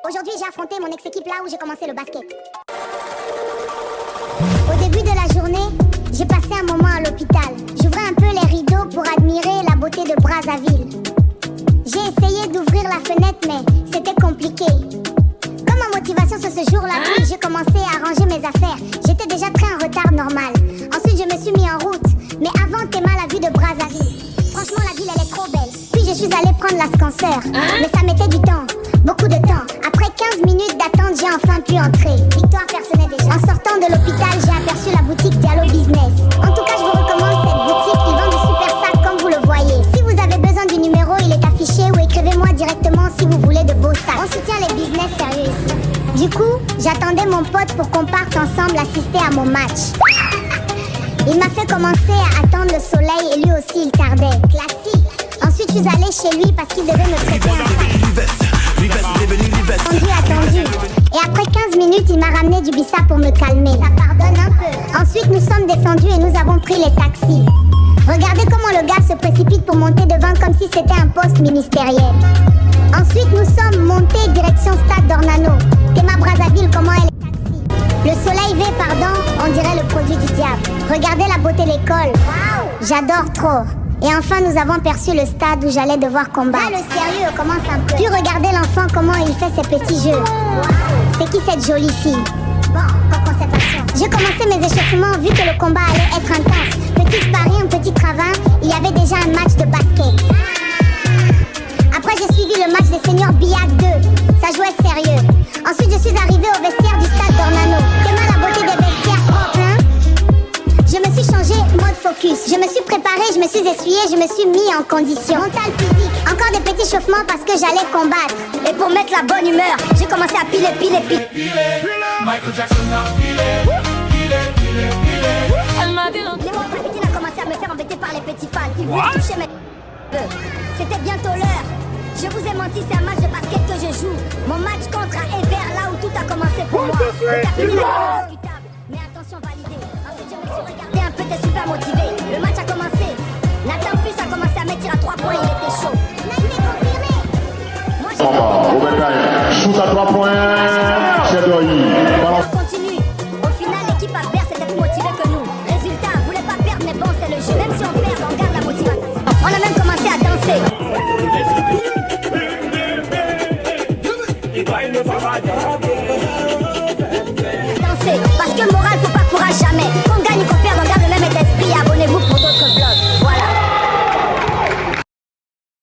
Aujourd'hui, j'ai affronté mon ex-équipe là où j'ai commencé le basket. Au début de la journée, j'ai passé un moment à l'hôpital. J'ouvrais un peu les rideaux pour admirer la beauté de Brazzaville. J'ai essayé d'ouvrir la fenêtre, mais c'était compliqué. Comme ma motivation sur ce jour-là, j'ai commencé à ranger mes affaires. J'étais déjà très en retard normal. Ensuite, je me suis mis en route. Mais avant, t'aimais la vue de Brazzaville. Franchement, la ville, elle est trop belle. Puis je suis allée prendre l'ascenseur. Mais ça mettait du temps, beaucoup de temps. Après 15 minutes d'attente, j'ai enfin pu entrer. Victoire personnelle déjà. En sortant de l'hôpital, j'ai aperçu la boutique Diallo Business. En tout cas, je vous recommande cette boutique. Ils vendent de super sacs comme vous le voyez. Si vous avez besoin du numéro, il est affiché ou écrivez-moi directement si vous voulez de beaux sacs. On soutient les business sérieux ici. Du coup, j'attendais mon pote pour qu'on parte ensemble assister à mon match. Il m'a fait commencer à attendre le soleil et lui aussi il tardait. Classique. Ensuite, je suis allée chez lui parce qu'il devait me prêter un sac. Attendu. Et après 15 minutes, il m'a ramené du bissap pour me calmer. Ça pardonne un peu. Ensuite, nous sommes descendus et nous avons pris les taxis. Regardez comment le gars se précipite pour monter devant comme si c'était un poste ministériel. Ensuite, nous sommes montés direction Stade d'Ornano. Théma Brazzaville, comment elle est taxi. Le soleil V, pardon, on dirait le produit du diable. Regardez la beauté de l'école. Wow. J'adore trop. Et enfin, nous avons perçu le stade où j'allais devoir combattre. Là, le sérieux commence un peu. Puis regardez l'enfant, comment il fait ses petits jeux. Wow. C'est qui cette jolie fille? Bon, concentration. J'ai commencé mes échauffements vu que le combat allait être intense. Petit sparring, petit travail, il y avait déjà un match de basket. Après, j'ai suivi le match des seniors Biac 2. Ça jouait sérieux. Ensuite, je suis arrivée au vestiaire du stade d'Ornano. Tellement la beauté des vestiaires propres, hein? Je me suis changé mode focus. Je me suis préparée, je me suis essuyée, je me suis mis en condition. Mental, physique. Encore des petits chauffements parce que j'allais combattre. Et pour mettre la bonne humeur, j'ai commencé à piler. Michael Jackson a pilé. Les mots marketing a commencé à me faire embêter par les petits fans. Ils voulaient toucher mes... C'était bientôt l'heure. Je vous ai menti, c'est un match de basket que je joue. Mon match contre Ever, là où tout a commencé pour moi. Le capitaine est discutable, mais attention validé. Ensuite, je me suis regardé un peu, t'es super motivé. Le match a commencé. Nathan Plus a commencé à mettre à 3 points, il était chaud. Naïm est confirmé. Moi, j'ai... Shoot à 3 points.